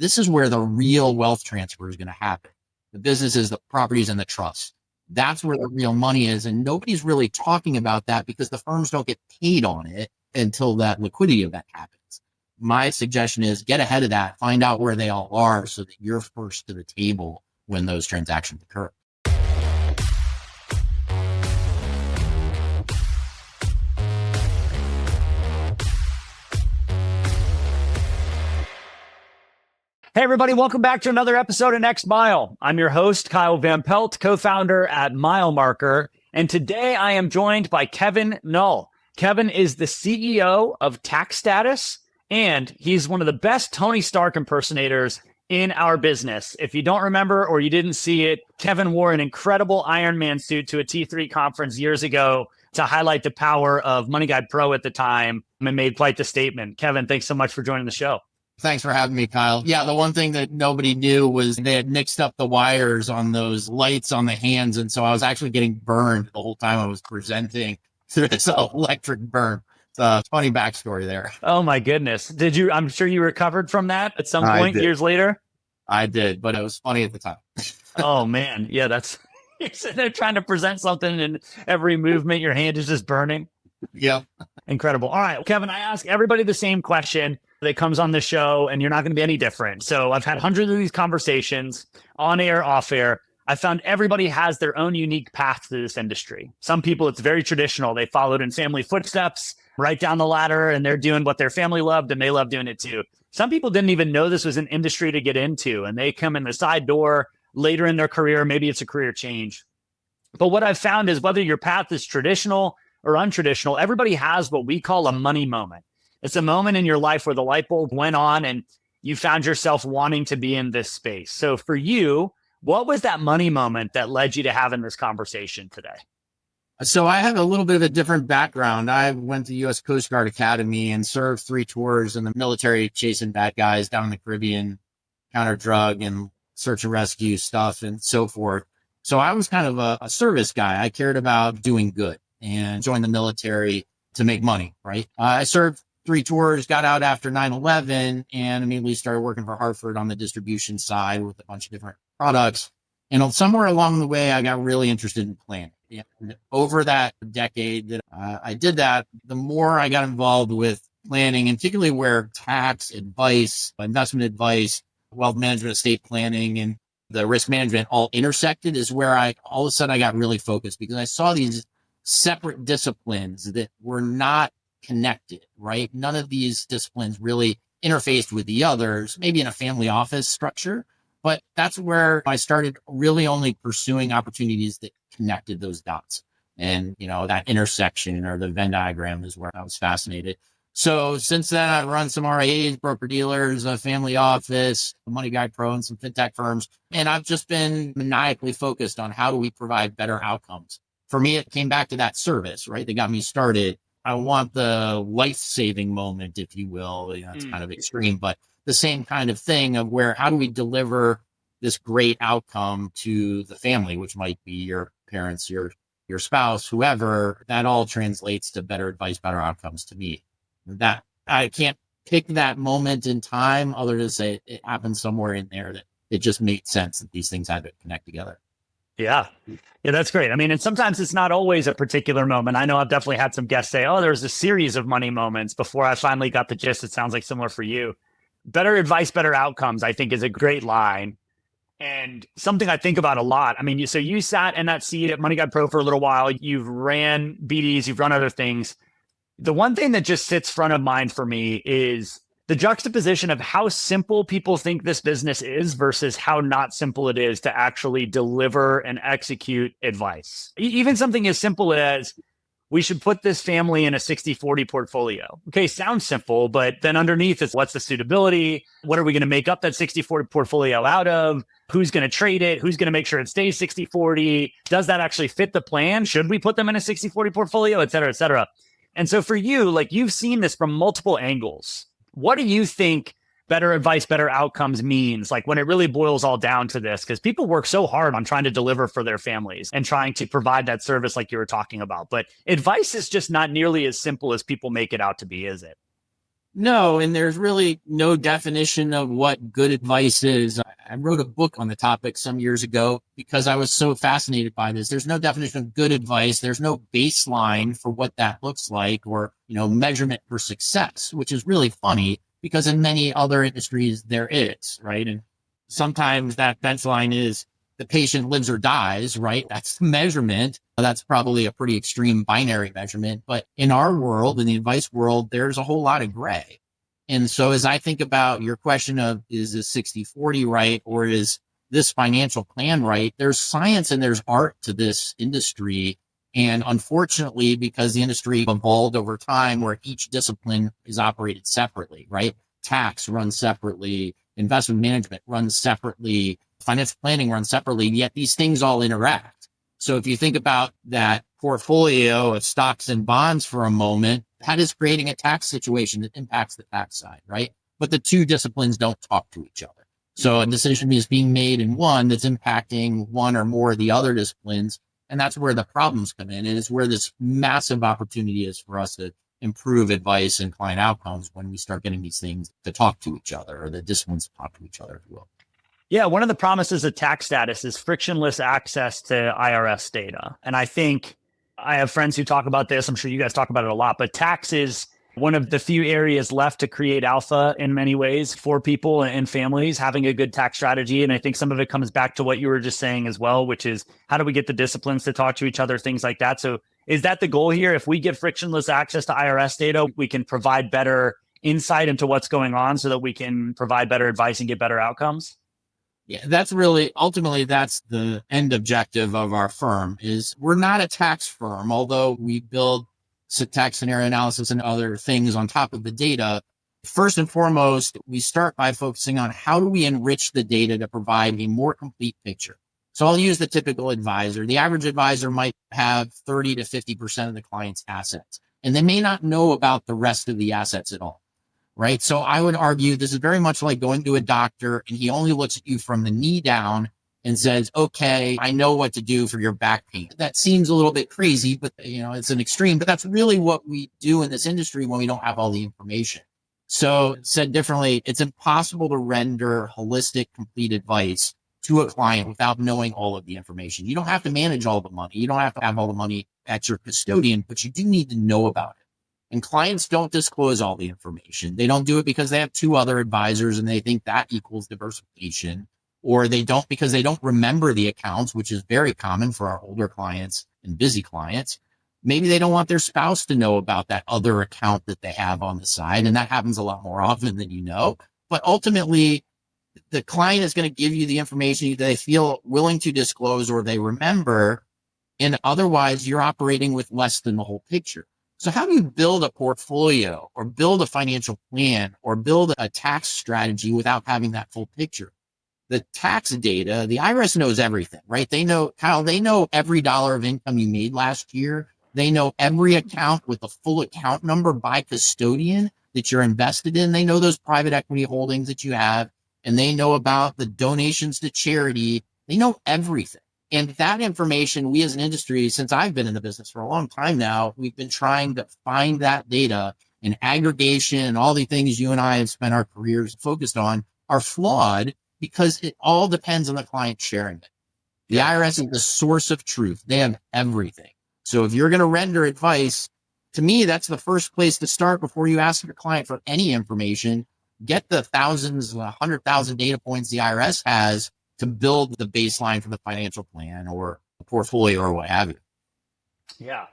This is where the real wealth transfer is going to happen. The businesses, the properties, and the trusts. That's where the real money is. And nobody's really talking about that because the firms don't get paid on it until that liquidity event happens. My suggestion is get ahead of that, find out where they all are so that you're first to the table when those transactions occur. Hey, everybody. Welcome back to another episode of Next Mile. I'm your host, Kyle Van Pelt, co-founder at Milemarker. And today I am joined by Kevin Knull. Kevin is the CEO of TaxStatus, and he's one of the best Tony Stark impersonators in our business. If you don't remember or you didn't see it, Kevin wore an incredible Iron Man suit to a T3 conference years ago to highlight the power of Money Guide Pro at the time and made quite the statement. Kevin, thanks so much for joining the show. Thanks for having me, Kyle. Yeah, the one thing that nobody knew was they had mixed up the wires on those lights on the hands. And so I was actually getting burned the whole time I was presenting through this electric burn. It's a funny backstory there. Oh my goodness. I'm sure you recovered from that at some point years later? I did, but it was funny at the time. Oh man. Yeah, you're sitting there trying to present something and every movement, your hand is just burning. Yep. Incredible. All right, Kevin, I ask everybody the same question that comes on the show, and you're not going to be any different. So I've had hundreds of these conversations on air, off air. I found everybody has their own unique path to this industry. Some people, it's very traditional. They followed in family footsteps right down the ladder, and they're doing what their family loved, and they love doing it too. Some people didn't even know this was an industry to get into, and they come in the side door later in their career. Maybe it's a career change. But what I've found is whether your path is traditional or untraditional, everybody has what we call a money moment. It's a moment in your life where the light bulb went on and you found yourself wanting to be in this space. So for you, what was that money moment that led you to having this conversation today? So I have a little bit of a different background. I went to U.S. Coast Guard Academy and served 3 tours in the military chasing bad guys down in the Caribbean, counter drug and search and rescue stuff and so forth. So I was kind of a service guy. I cared about doing good and joined the military to make money, right? I served 3 tours, got out after 9/11 and immediately started working for Hartford on the distribution side with a bunch of different products. And somewhere along the way, I got really interested in planning. And over that decade that I did that, the more I got involved with planning, and particularly where tax advice, investment advice, wealth management, estate planning, and the risk management all intersected is where all of a sudden I got really focused because I saw these separate disciplines that were not connected, right? None of these disciplines really interfaced with the others, maybe in a family office structure, but that's where I started really only pursuing opportunities that connected those dots. And, that intersection or the Venn diagram is where I was fascinated. So since then, I've run some RIAs, broker dealers, a family office, a Money Guide Pro, and some fintech firms. And I've just been maniacally focused on how do we provide better outcomes. For me, it came back to that service, right? That got me started. I want the life-saving moment, if you will. It's kind of extreme, but the same kind of thing of where, how do we deliver this great outcome to the family, which might be your parents, your spouse, whoever, that all translates to better advice, better outcomes to me. That I can't pick that moment in time other than say it happened somewhere in there that it just made sense that these things had to connect together. Yeah, that's great. I mean, and sometimes it's not always a particular moment. I know I've definitely had some guests say, oh, there's a series of money moments before I finally got the gist. It sounds like similar for you. Better advice, better outcomes, I think is a great line. And something I think about a lot. I mean, you sat in that seat at Money Guide Pro for a little while. You've ran BDs, you've run other things. The one thing that just sits front of mind for me is the juxtaposition of how simple people think this business is versus how not simple it is to actually deliver and execute advice. Even something as simple as, we should put this family in a 60-40 portfolio. Okay, sounds simple, but then underneath is what's the suitability? What are we going to make up that 60-40 portfolio out of? Who's going to trade it? Who's going to make sure it stays 60-40? Does that actually fit the plan? Should we put them in a 60-40 portfolio, et cetera, et cetera? And so for you, you've seen this from multiple angles. What do you think better advice, better outcomes means, when it really boils all down to this? Because people work so hard on trying to deliver for their families and trying to provide that service like you were talking about. But advice is just not nearly as simple as people make it out to be, is it? No, and there's really no definition of what good advice is. I wrote a book on the topic some years ago because I was so fascinated by this. There's no definition of good advice. There's no baseline for what that looks like or, measurement for success, which is really funny because in many other industries there is, right? And sometimes that baseline is the patient lives or dies, right? That's the measurement. That's probably a pretty extreme binary measurement. But in our world, in the advice world, there's a whole lot of gray. And so as I think about your question of is this 60-40 right, or is this financial plan right? There's science and there's art to this industry. And unfortunately, because the industry evolved over time where each discipline is operated separately, right? Tax runs separately, investment management runs separately, financial planning runs separately, yet these things all interact. So if you think about that portfolio of stocks and bonds for a moment, that is creating a tax situation that impacts the tax side, right? But the two disciplines don't talk to each other. So a decision is being made in one that's impacting one or more of the other disciplines. And that's where the problems come in. And it's where this massive opportunity is for us to improve advice and client outcomes when we start getting these things to talk to each other, or the disciplines to talk to each other, if you will. Yeah, one of the promises of TaxStatus is frictionless access to IRS data. And I think I have friends who talk about this. I'm sure you guys talk about it a lot, but tax is one of the few areas left to create alpha in many ways for people and families having a good tax strategy. And I think some of it comes back to what you were just saying as well, which is how do we get the disciplines to talk to each other, things like that. So is that the goal here? If we get frictionless access to IRS data, we can provide better insight into what's going on so that we can provide better advice and get better outcomes? Yeah, that's really, ultimately, that's the end objective of our firm. Is we're not a tax firm, although we build tax scenario analysis and other things on top of the data. First and foremost, we start by focusing on how do we enrich the data to provide a more complete picture. So I'll use the typical advisor. The average advisor might have 30 to 50% of the client's assets, and they may not know about the rest of the assets at all. Right. So I would argue this is very much like going to a doctor and he only looks at you from the knee down and says, okay, I know what to do for your back pain. That seems a little bit crazy, but it's an extreme, but that's really what we do in this industry when we don't have all the information. So said differently, it's impossible to render holistic, complete advice to a client without knowing all of the information. You don't have to manage all the money. You don't have to have all the money at your custodian, but you do need to know about it. And clients don't disclose all the information. They don't do it because they have two other advisors and they think that equals diversification, or they don't because they don't remember the accounts, which is very common for our older clients and busy clients. Maybe they don't want their spouse to know about that other account that they have on the side. And that happens a lot more often than you know. But ultimately, the client is going to give you the information they feel willing to disclose or they remember. And otherwise, you're operating with less than the whole picture. So how do you build a portfolio or build a financial plan or build a tax strategy without having that full picture? The tax data, the IRS knows everything, right? They know, Kyle, they know every dollar of income you made last year. They know every account with the full account number by custodian that you're invested in. They know those private equity holdings that you have, and they know about the donations to charity. They know everything. And that information, we as an industry, since I've been in the business for a long time now, we've been trying to find that data, and aggregation and all the things you and I have spent our careers focused on are flawed because it all depends on the client sharing it. The IRS is the source of truth. They have everything. So if you're going to render advice, to me, that's the first place to start before you ask your client for any information. Get the thousands, 100,000 data points the IRS has to build the baseline for the financial plan or a portfolio or what have you. Yeah.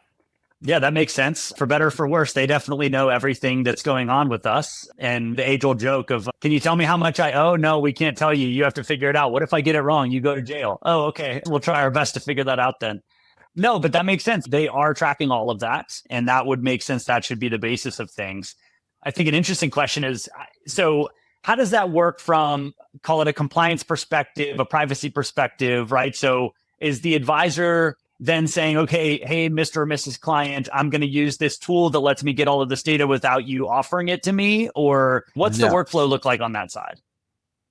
Yeah, that makes sense. For better or for worse, they definitely know everything that's going on with us. And the age-old joke of, can you tell me how much I owe? No, we can't tell you. You have to figure it out. What if I get it wrong? You go to jail. Oh, okay. We'll try our best to figure that out then. No, but that makes sense. They are tracking all of that. And that would make sense. That should be the basis of things. I think an interesting question is, so how does that work from, call it a compliance perspective, a privacy perspective, right? So is the advisor then saying, okay, hey, Mr. or Mrs. Client, I'm going to use this tool that lets me get all of this data without you offering it to me? Or what's the workflow look like on that side?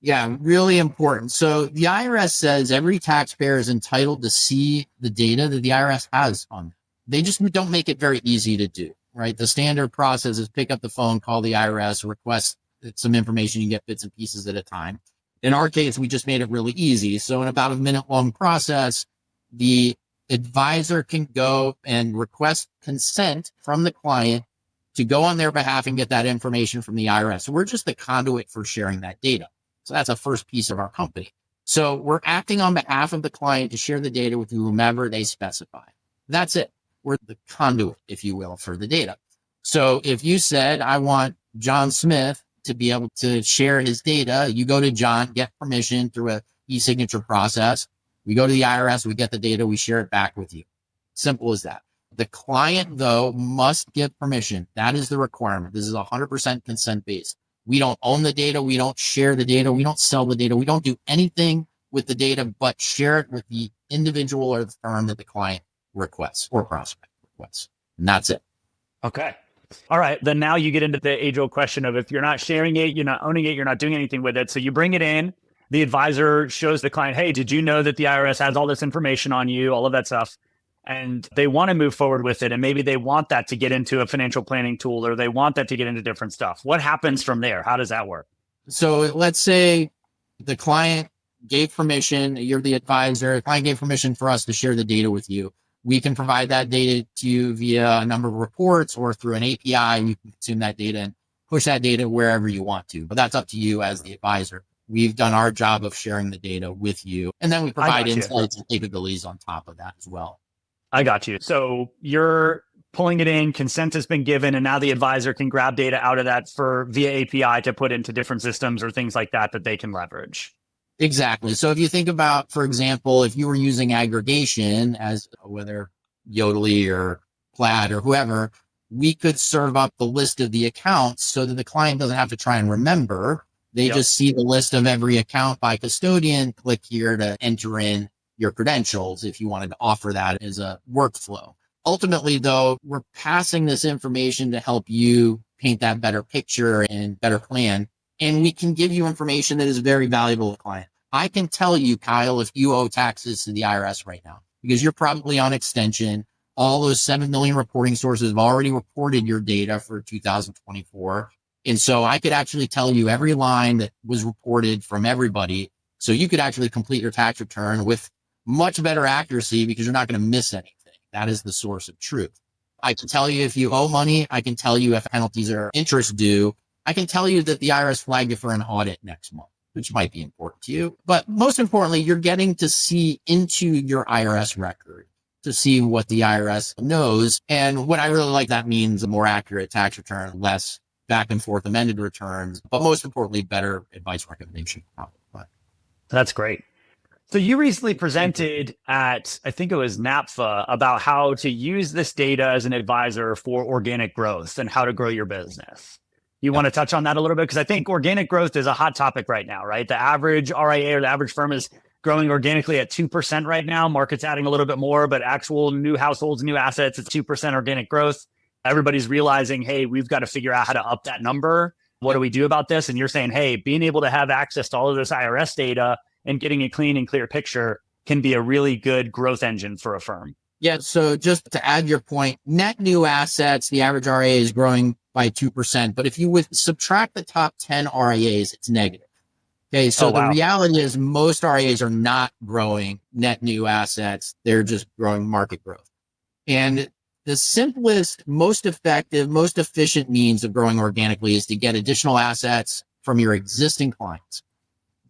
Yeah, really important. So the IRS says every taxpayer is entitled to see the data that the IRS has on them. They just don't make it very easy to do. right? The standard process is pick up the phone, call the IRS, request some information, you get bits and pieces at a time. In our case, we just made it really easy. So in about a minute-long process, the advisor can go and request consent from the client to go on their behalf and get that information from the IRS. So we're just the conduit for sharing that data. So that's a first piece of our company. So we're acting on behalf of the client to share the data with whomever they specify. That's it. We're the conduit, if you will, for the data. So if you said, I want John Smith to be able to share his data, you go to John, get permission through a e-signature process. We go to the IRS, we get the data, we share it back with you. Simple as that. The client, though, must give permission. That is the requirement. This is 100% consent based. We don't own the data. We don't share the data. We don't sell the data. We don't do anything with the data, but share it with the individual or the firm that the client requests or prospect requests. And that's it. Okay. All right. Then now you get into the age-old question of if you're not sharing it, you're not owning it, you're not doing anything with it. So you bring it in, the advisor shows the client, hey, did you know that the IRS has all this information on you, all of that stuff? And they want to move forward with it. And maybe they want that to get into a financial planning tool, or they want that to get into different stuff. What happens from there? How does that work? So let's say the client gave permission, you're the advisor, the client gave permission for us to share the data with you. We can provide that data to you via a number of reports or through an API. You can consume that data and push that data wherever you want to, but that's up to you as the advisor. We've done our job of sharing the data with you. And then we provide insights and capabilities on top of that as well. I got you. So you're pulling it in, consent has been given, and now the advisor can grab data out of that for via API to put into different systems or things like that they can leverage. Exactly. So if you think about, for example, if you were using aggregation as whether Yodlee or Plaid or whoever, we could serve up the list of the accounts so that the client doesn't have to try and remember. They just see the list of every account by custodian, click here to enter in your credentials if you wanted to offer that as a workflow. Ultimately, though, we're passing this information to help you paint that better picture and better plan. And we can give you information that is very valuable to the client. I can tell you, Kyle, if you owe taxes to the IRS right now, because you're probably on extension. All those 7 million reporting sources have already reported your data for 2024. And so I could actually tell you every line that was reported from everybody. So you could actually complete your tax return with much better accuracy because you're not going to miss anything. That is the source of truth. I can tell you if you owe money. I can tell you if penalties or interest due. I can tell you that the IRS flagged you for an audit next month, which might be important to you. But most importantly, you're getting to see into your IRS record to see what the IRS knows. And what I really like, that means a more accurate tax return, less back and forth amended returns, but most importantly, better advice recommendation. That's great. So you recently presented at, I think it was NAPFA, about how to use this data as an advisor for organic growth and how to grow your business. You want to touch on that a little bit? Because I think organic growth is a hot topic right now, right? The average RIA or the average firm is growing organically at 2% right now. Market's adding a little bit more, but actual new households, new assets, it's 2% organic growth. Everybody's realizing, hey, we've got to figure out how to up that number. What do we do about this? And you're saying, hey, being able to have access to all of this IRS data and getting a clean and clear picture can be a really good growth engine for a firm. Yeah. So just to add your point, net new assets, the average RIA is growing by 2%. But if you would subtract the top 10 RIAs, it's negative. Okay. So the reality is most RIAs are not growing net new assets. They're just growing market growth. And the simplest, most effective, most efficient means of growing organically is to get additional assets from your existing clients.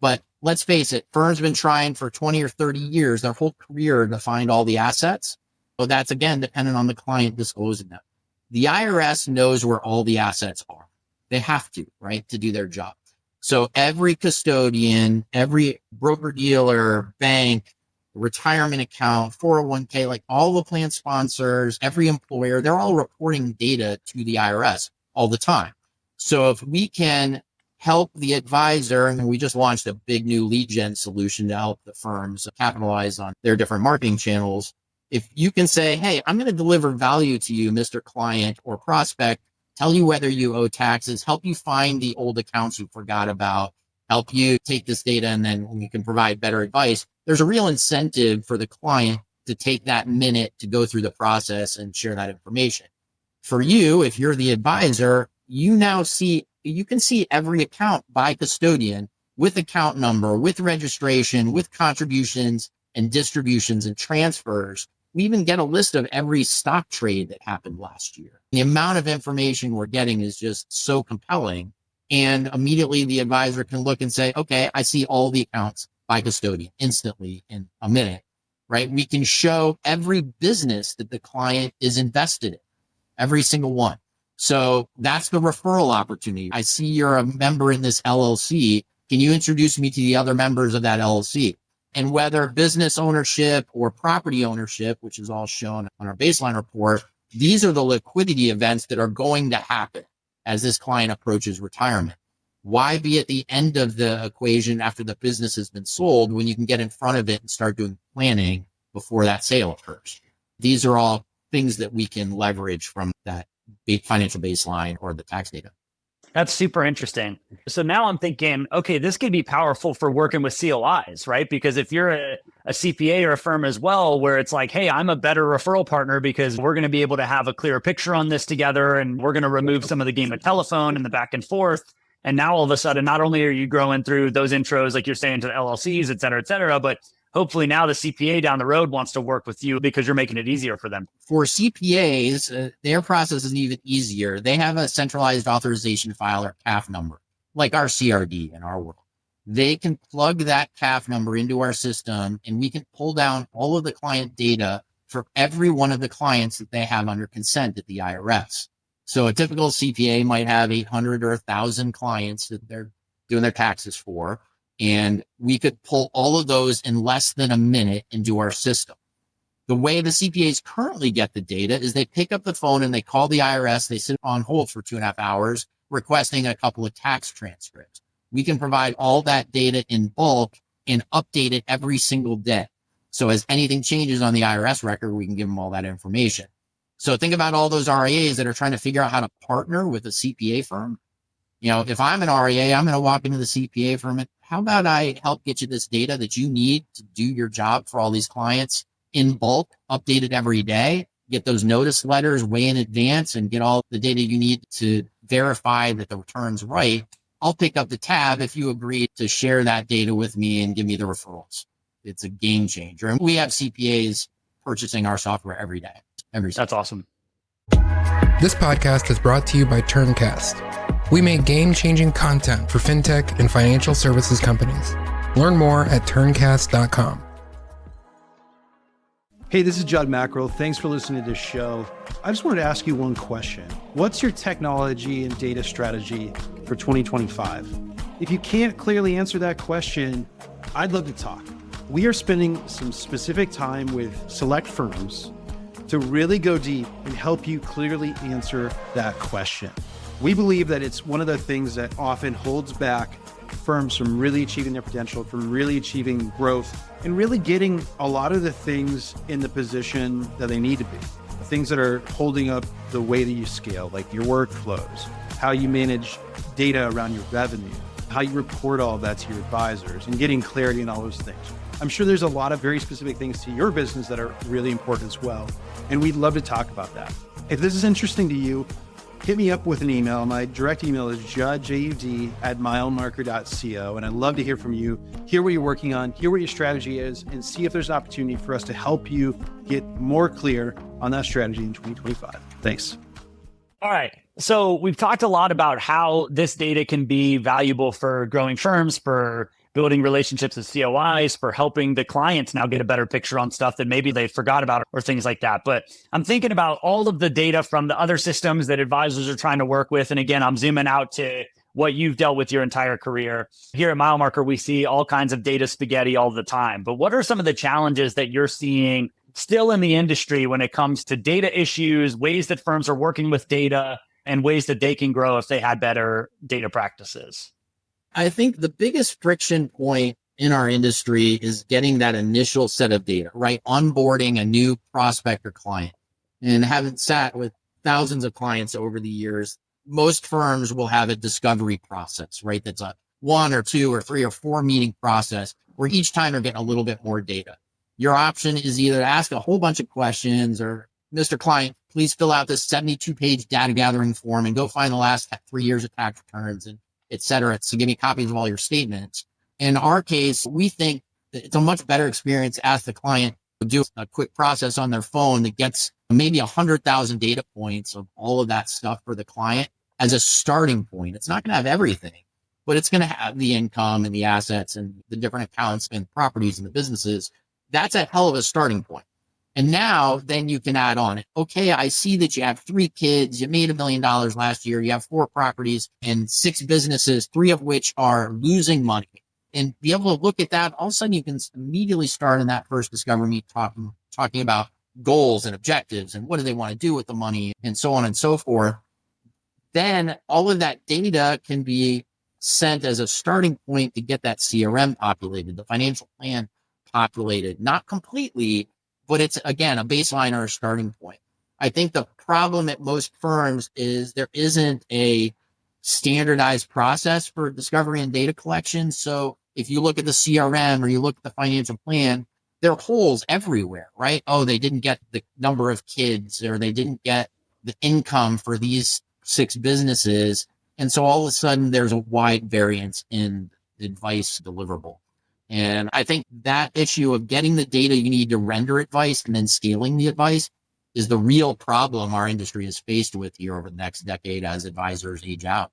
But let's face it, firms have been trying for 20 or 30 years, their whole career, to find all the assets. So that's, again, dependent on the client disclosing them. The IRS knows where all the assets are. They have to, right, to do their job. So every custodian, every broker dealer, bank, retirement account, 401k, like all the plan sponsors, every employer, they're all reporting data to the IRS all the time. So if we can help the advisor, and we just launched a big new lead gen solution to help the firms capitalize on their different marketing channels. If you can say, hey, I'm going to deliver value to you, Mr. Client or prospect, tell you whether you owe taxes, help you find the old accounts you forgot about, help you take this data, and then we can provide better advice. There's a real incentive for the client to take that minute to go through the process and share that information. For you, if you're the advisor, you can see every account by custodian with account number, with registration, with contributions and distributions and transfers. We even get a list of every stock trade that happened last year. The amount of information we're getting is just so compelling. And immediately the advisor can look and say, okay, I see all the accounts by custodian instantly in a minute, right? We can show every business that the client is invested in, every single one. So that's the referral opportunity. I see you're a member in this LLC. Can you introduce me to the other members of that LLC? And whether business ownership or property ownership, which is all shown on our baseline report, these are the liquidity events that are going to happen as this client approaches retirement. Why be at the end of the equation after the business has been sold when you can get in front of it and start doing planning before that sale occurs? These are all things that we can leverage from that financial baseline or the tax data. That's super interesting. So now I'm thinking, okay, this could be powerful for working with COIs, right? Because if you're a CPA or a firm as well, where it's like, hey, I'm a better referral partner because we're going to be able to have a clearer picture on this together, and we're going to remove some of the game of telephone and the back and forth. And now all of a sudden, not only are you growing through those intros, like you're saying, to the LLCs, et cetera, but hopefully now the CPA down the road wants to work with you because you're making it easier for them. For CPAs, their process is even easier. They have a centralized authorization file or CAF number, like our CRD in our world. They can plug that CAF number into our system, and we can pull down all of the client data for every one of the clients that they have under consent at the IRS. So a typical CPA might have 800 or 1,000 clients that they're doing their taxes for. And we could pull all of those in less than a minute into our system. The way the CPAs currently get the data is they pick up the phone and they call the IRS. They sit on hold for 2.5 hours requesting a couple of tax transcripts. We can provide all that data in bulk and update it every single day. So as anything changes on the IRS record, we can give them all that information. So think about all those RIAs that are trying to figure out how to partner with a CPA firm. You know, if I'm an RIA, I'm going to walk into the CPA firm and how about I help get you this data that you need to do your job for all these clients in bulk, updated every day, get those notice letters way in advance and get all the data you need to verify that the return's right. I'll pick up the tab if you agree to share that data with me and give me the referrals. It's a game changer. And we have CPAs purchasing our software every day. That's awesome. This podcast is brought to you by Turncast. We make game-changing content for fintech and financial services companies. Learn more at turncast.com. Hey, this is Judd Mackerel. Thanks for listening to this show. I just wanted to ask you one question. What's your technology and data strategy for 2025? If you can't clearly answer that question, I'd love to talk. We are spending some specific time with select firms to really go deep and help you clearly answer that question. We believe that it's one of the things that often holds back firms from really achieving their potential, from really achieving growth, and really getting a lot of the things in the position that they need to be. The things that are holding up the way that you scale, like your workflows, how you manage data around your revenue, how you report all of that to your advisors, and getting clarity in all those things. I'm sure there's a lot of very specific things to your business that are really important as well, and we'd love to talk about that. If this is interesting to you, hit me up with an email. My direct email is jud@milemarker.co, and I'd love to hear from you, hear what you're working on, hear what your strategy is, and see if there's an opportunity for us to help you get more clear on that strategy in 2025. Thanks. All right. So we've talked a lot about how this data can be valuable for growing firms, for building relationships with COIs, for helping the clients now get a better picture on stuff that maybe they forgot about or things like that. But I'm thinking about all of the data from the other systems that advisors are trying to work with. And again, I'm zooming out to what you've dealt with your entire career. Here at Milemarker, we see all kinds of data spaghetti all the time. But what are some of the challenges that you're seeing still in the industry when it comes to data issues, ways that firms are working with data, and ways that they can grow if they had better data practices? I think the biggest friction point in our industry is getting that initial set of data, right? Onboarding a new prospect or client. And having sat with thousands of clients over the years, most firms will have a discovery process, right? That's a 1 or 2 or 3 or 4 meeting process where each time they're getting a little bit more data. Your option is either to ask a whole bunch of questions or Mr. Client, please fill out this 72-page data gathering form and go find the last 3 years of tax returns and et cetera. So give me copies of all your statements. In our case, we think that it's a much better experience as the client to do a quick process on their phone that gets maybe 100,000 data points of all of that stuff for the client as a starting point. It's not going to have everything, but it's going to have the income and the assets and the different accounts and properties and the businesses. That's a hell of a starting point. And now then you can add on it. Okay, I see that you have 3 kids. You made $1 million last year. You have 4 properties and 6 businesses, 3 of which are losing money. And be able to look at that. All of a sudden you can immediately start in that first discover meet talking about goals and objectives and what do they want to do with the money and so on and so forth. Then all of that data can be sent as a starting point to get that CRM populated, the financial plan populated, not completely, but it's, again, a baseline or a starting point. I think the problem at most firms is there isn't a standardized process for discovery and data collection. So if you look at the CRM or you look at the financial plan, there are holes everywhere, right? Oh, they didn't get the number of kids, or they didn't get the income for these 6 businesses. And so all of a sudden there's a wide variance in the advice deliverable. And I think that issue of getting the data you need to render advice and then scaling the advice is the real problem our industry is faced with here over the next decade as advisors age out.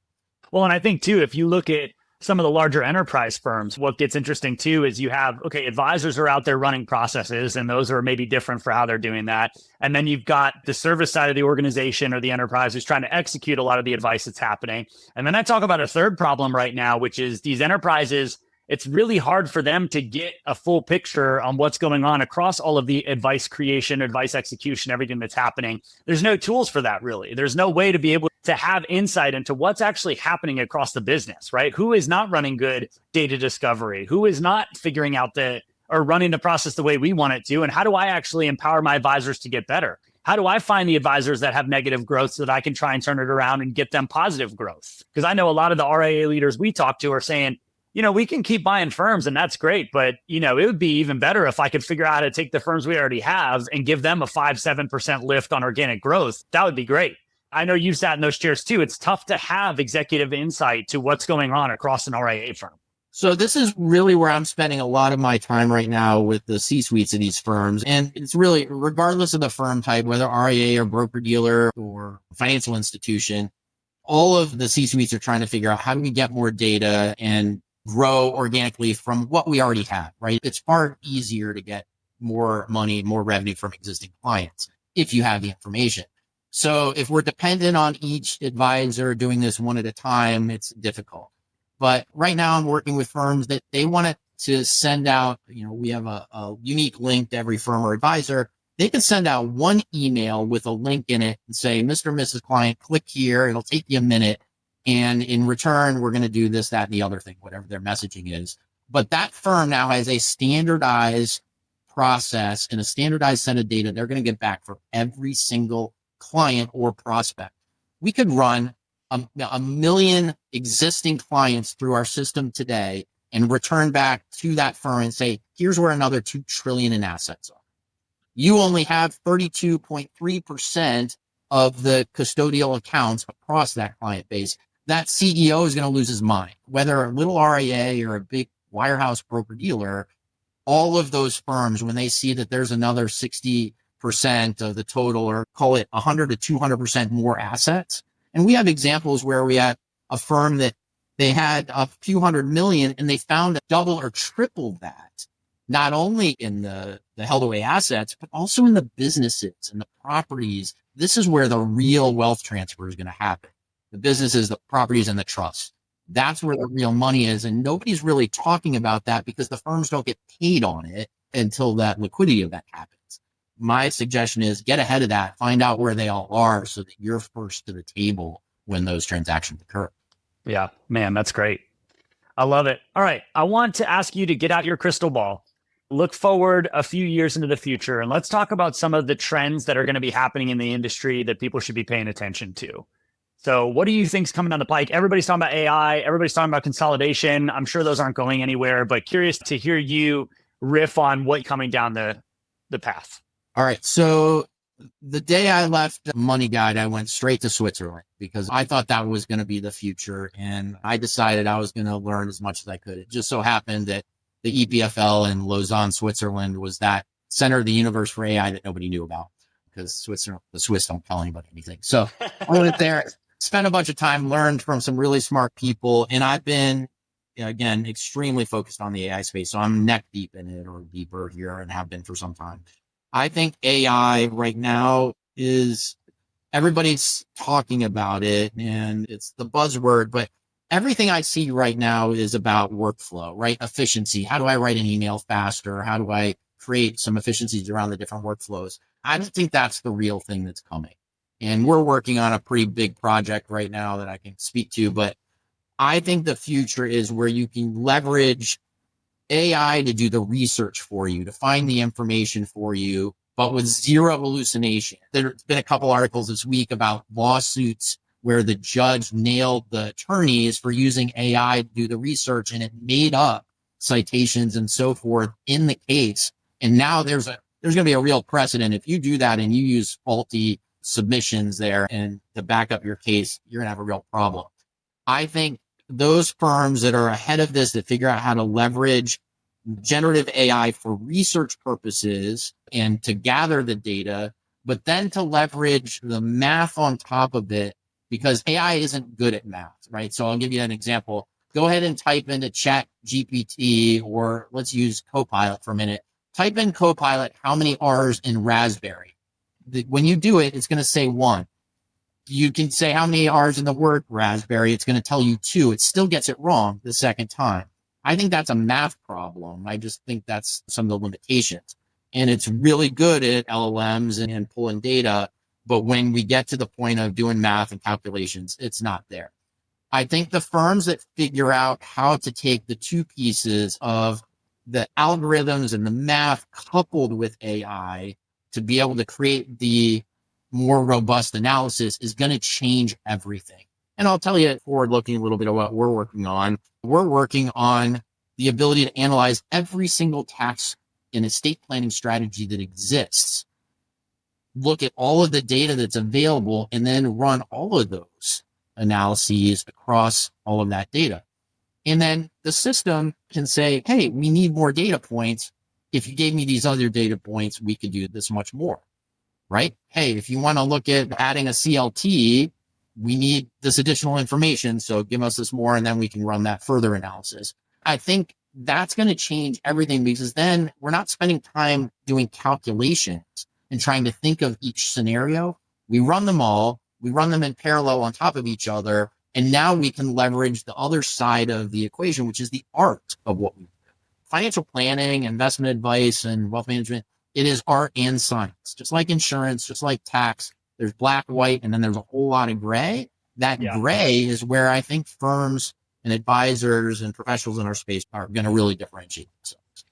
Well, and I think too, if you look at some of the larger enterprise firms, what gets interesting too is you have, okay, advisors are out there running processes, and those are maybe different for how they're doing that. And then you've got the service side of the organization or the enterprise who's trying to execute a lot of the advice that's happening. And then I talk about a third problem right now, which is these enterprises, it's really hard for them to get a full picture on what's going on across all of the advice creation, advice execution, everything that's happening. There's no tools for that, really. There's no way to be able to have insight into what's actually happening across the business, right? Who is not running good data discovery? Who is not figuring out or running the process the way we want it to? And how do I actually empower my advisors to get better? How do I find the advisors that have negative growth so that I can try and turn it around and get them positive growth? Because I know a lot of the RIA leaders we talk to are saying, we can keep buying firms and that's great, but it would be even better if I could figure out how to take the firms we already have and give them a 5-7% lift on organic growth. That would be great. I know you've sat in those chairs too. It's tough to have executive insight to what's going on across an RIA firm. So this is really where I'm spending a lot of my time right now with the C-suites of these firms. And it's really, regardless of the firm type, whether RIA or broker-dealer or financial institution, all of the C-suites are trying to figure out how do we get more data and grow organically from what we already have, right? It's far easier to get more money, more revenue from existing clients if you have the information. So if we're dependent on each advisor doing this one at a time, it's difficult. But right now I'm working with firms that they want to send out, we have a unique link to every firm or advisor. They can send out one email with a link in it and say, Mr. and Mrs. Client, click here. It'll take you a minute. And in return, we're going to do this, that, and the other thing, whatever their messaging is. But that firm now has a standardized process and a standardized set of data they're going to get back for every single client or prospect. We could run a million existing clients through our system today and return back to that firm and say, here's where another 2 trillion in assets are. You only have 32.3% of the custodial accounts across that client base. That CEO is going to lose his mind, whether a little RIA or a big wirehouse broker dealer. All of those firms, when they see that there's another 60% of the total, or call it 100 to 200% more assets. And we have examples where we had a firm that they had a few $100 million and they found double or triple that, not only in the held away assets, but also in the businesses and the properties. This is where the real wealth transfer is going to happen. The businesses, the properties, and the trusts. That's where the real money is. And nobody's really talking about that because the firms don't get paid on it until that liquidity event happens. My suggestion is get ahead of that, find out where they all are so that you're first to the table when those transactions occur. Yeah, man, that's great. I love it. All right. I want to ask you to get out your crystal ball, look forward a few years into the future, and let's talk about some of the trends that are going to be happening in the industry that people should be paying attention to. So what do you think's coming down the pike? Everybody's talking about AI. Everybody's talking about consolidation. I'm sure those aren't going anywhere, but curious to hear you riff on what's coming down the path. All right. So The day I left Money Guide, I went straight to Switzerland because I thought that was going to be the future. And I decided I was going to learn as much as I could. It just so happened that the EPFL in Lausanne, Switzerland was that center of the universe for AI that nobody knew about because Switzerland, the Swiss don't tell anybody anything. So I went there, spent a bunch of time, learned from some really smart people. And I've been, again, extremely focused on the AI space. So I'm neck deep in it or deeper here and have been for some time. I think AI right now is everybody's talking about it and it's the buzzword, but everything I see right now is about workflow, right? Efficiency. How do I write an email faster? How do I create some efficiencies around the different workflows? I don't think that's the real thing that's coming. And we're working on a pretty big project right now that I can speak to, but I think the future is where you can leverage AI to do the research for you, to find the information for you, but with zero hallucination. There's been a couple articles this week about lawsuits where the judge nailed the attorneys for using AI to do the research and it made up citations and so forth in the case. And now there's going to be a real precedent. If you do that and you use faulty submissions there and to back up your case, you're going to have a real problem. I think those firms that are ahead of this, that figure out how to leverage generative AI for research purposes and to gather the data, but then to leverage the math on top of it, because AI isn't good at math, right? So I'll give you an example. Go ahead and type into Chat GPT, or let's use Copilot for a minute. Type in Copilot, how many R's in raspberry? When you do it, it's going to say 1. You can say how many R's in the word raspberry. It's going to tell you 2. It still gets it wrong the second time. I think that's a math problem. I just think that's some of the limitations. And it's really good at LLMs and pulling data. But when we get to the point of doing math and calculations, it's not there. I think the firms that figure out how to take the two pieces of the algorithms and the math coupled with AI to be able to create the more robust analysis is going to change everything. And I'll tell you forward looking a little bit of what we're working on. We're working on the ability to analyze every single tax and estate planning strategy that exists, look at all of the data that's available, and then run all of those analyses across all of that data. And then the system can say, hey, we need more data points. If you gave me these other data points, we could do this much more. Right? Hey, if you want to look at adding a CLT, we need this additional information. So give us this more, and then we can run that further analysis. I think that's going to change everything, because then we're not spending time doing calculations and trying to think of each scenario. We run them all. We run them in parallel on top of each other. And now we can leverage the other side of the equation, which is the art of what we do. Financial planning, investment advice, and wealth management. It is art and science, just like insurance, just like tax. There's black, white, and then there's a whole lot of gray. That gray is where I think firms and advisors and professionals in our space are going to really differentiate themselves.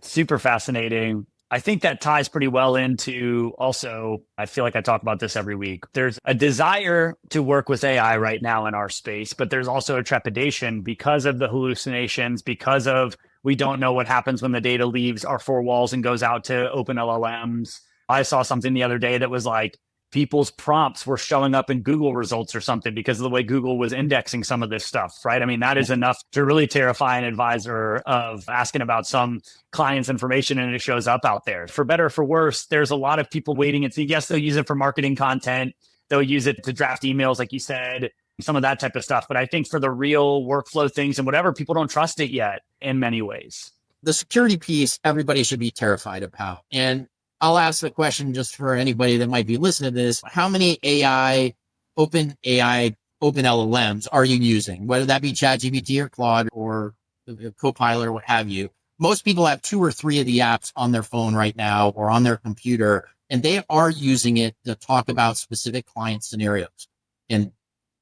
Super fascinating. I think that ties pretty well into also, I feel like I talk about this every week. There's a desire to work with AI right now in our space, but there's also a trepidation because of the hallucinations, because of we don't know what happens when the data leaves our four walls and goes out to open LLMs. I saw something the other day that was like people's prompts were showing up in Google results or something because of the way Google was indexing some of this stuff, right? I mean, that is enough to really terrify an advisor of asking about some client's information and it shows up out there. For better or for worse, there's a lot of people waiting and see, yes, they'll use it for marketing content. They'll use it to draft emails, like you said, some of that type of stuff. But I think for the real workflow things and whatever, people don't trust it yet in many ways. The security piece, everybody should be terrified about. And I'll ask the question just for anybody that might be listening to this. How many open LLMs are you using? Whether that be ChatGPT or Claude or Copilot or what have you. Most people have 2 or 3 of the apps on their phone right now or on their computer, and they are using it to talk about specific client scenarios. And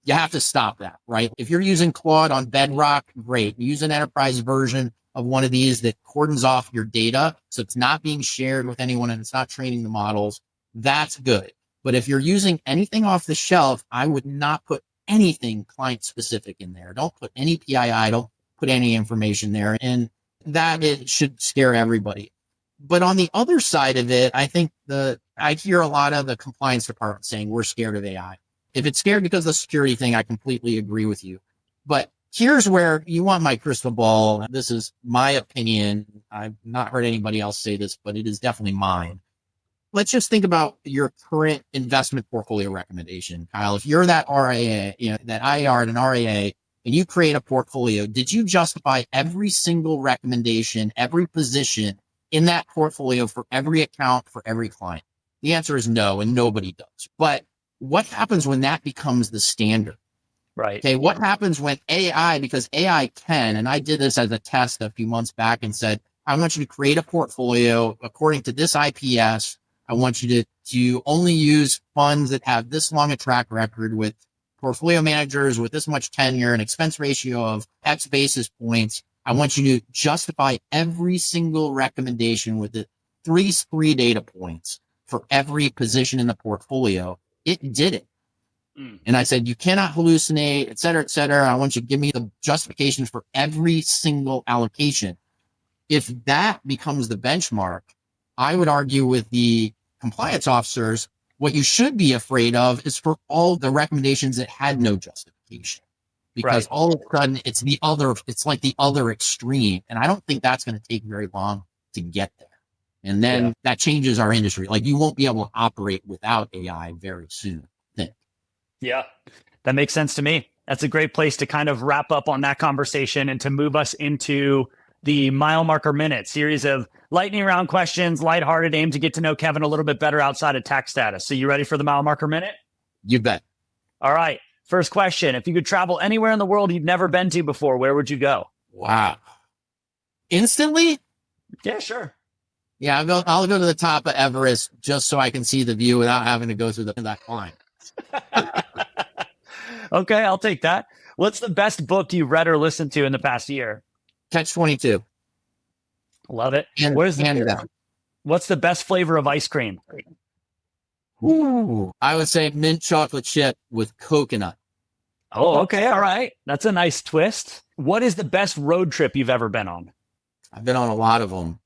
you have to stop that, right? If you're using Claude on Bedrock, great. Use an enterprise version of one of these that cordons off your data, so it's not being shared with anyone and it's not training the models. That's good. But if you're using anything off the shelf, I would not put anything client specific in there. Don't put any PII, don't put any information there. And that it should scare everybody. But on the other side of it, I think I hear a lot of the compliance department saying we're scared of AI. If it's scared because of the security thing, I completely agree with you. But here's where you want my crystal ball. This is my opinion. I've not heard anybody else say this, but it is definitely mine. Let's just think about your current investment portfolio recommendation, Kyle. If you're that RIA, that IR and an RIA, and you create a portfolio, did you justify every single recommendation, every position in that portfolio for every account, for every client? The answer is no, and nobody does. But what happens when that becomes the standard? Right. Okay. What happens when AI, because AI can, and I did this as a test a few months back and said, I want you to create a portfolio according to this IPS. I want you to only use funds that have this long a track record with portfolio managers with this much tenure and expense ratio of X basis points. I want you to justify every single recommendation with the three data points for every position in the portfolio. It did it. And I said, you cannot hallucinate, et cetera, et cetera. I want you to give me the justifications for every single allocation. If that becomes the benchmark, I would argue with the compliance officers, what you should be afraid of is for all the recommendations that had no justification, because all of a sudden it's like the other extreme. And I don't think that's going to take very long to get there. And then that changes our industry. Like, you won't be able to operate without AI very soon. Yeah, that makes sense to me. That's a great place to kind of wrap up on that conversation and to move us into the Milemarker Minute series of lightning round questions, lighthearted, aim to get to know Kevin a little bit better outside of TaxStatus. So you ready for the Milemarker Minute? You bet. All right. First question. If you could travel anywhere in the world you've never been to before, where would you go? Wow. Instantly? Yeah, sure. Yeah, I'll go to the top of Everest just so I can see the view without having to go through that climb. Okay, I'll take that. What's the best book you've read or listened to in the past year? Catch 22. Love it. Down. What's the best flavor of ice cream? Ooh, I would say mint chocolate chip with coconut. Oh, okay. All right. That's a nice twist. What is the best road trip you've ever been on? I've been on a lot of them.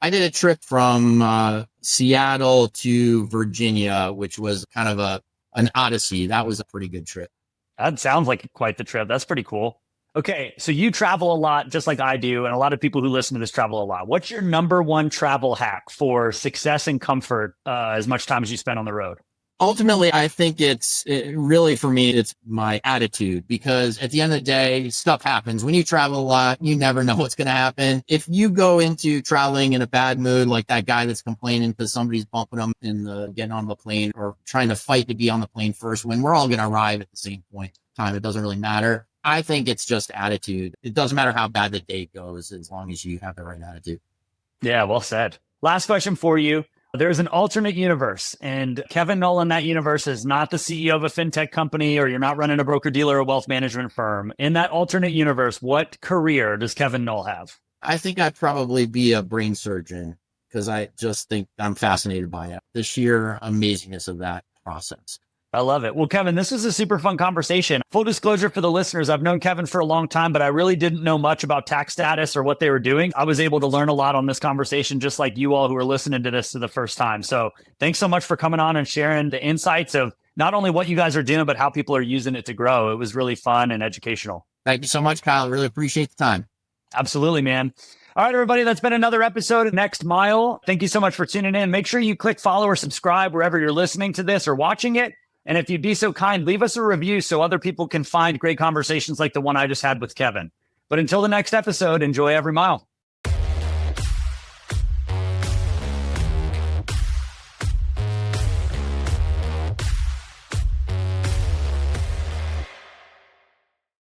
I did a trip from Seattle to Virginia, which was kind of an odyssey. That was a pretty good trip. That sounds like quite the trip. That's pretty cool. Okay, so you travel a lot, just like I do, and a lot of people who listen to this travel a lot. What's your number one travel hack for success and comfort as much time as you spend on the road? Ultimately, I think really for me, it's my attitude, because at the end of the day, stuff happens. When you travel a lot, you never know what's going to happen. If you go into traveling in a bad mood, like that guy that's complaining because somebody's bumping him in getting on the plane, or trying to fight to be on the plane first, when we're all going to arrive at the same point in time, it doesn't really matter. I think it's just attitude. It doesn't matter how bad the day goes, as long as you have the right attitude. Yeah, well said. Last question for you. There's an alternate universe, and Kevin Knull in that universe is not the CEO of a fintech company, or you're not running a broker dealer or wealth management firm. In that alternate universe, what career does Kevin Knull have? I think I'd probably be a brain surgeon, because I just think I'm fascinated by it. The sheer amazingness of that process. I love it. Well, Kevin, this was a super fun conversation. Full disclosure for the listeners, I've known Kevin for a long time, but I really didn't know much about TaxStatus or what they were doing. I was able to learn a lot on this conversation, just like you all who are listening to this for the first time. So thanks so much for coming on and sharing the insights of not only what you guys are doing, but how people are using it to grow. It was really fun and educational. Thank you so much, Kyle. Really appreciate the time. Absolutely, man. All right, everybody, that's been another episode of Next Mile. Thank you so much for tuning in. Make sure you click follow or subscribe wherever you're listening to this or watching it. And if you'd be so kind, leave us a review so other people can find great conversations like the one I just had with Kevin. But until the next episode, enjoy every mile.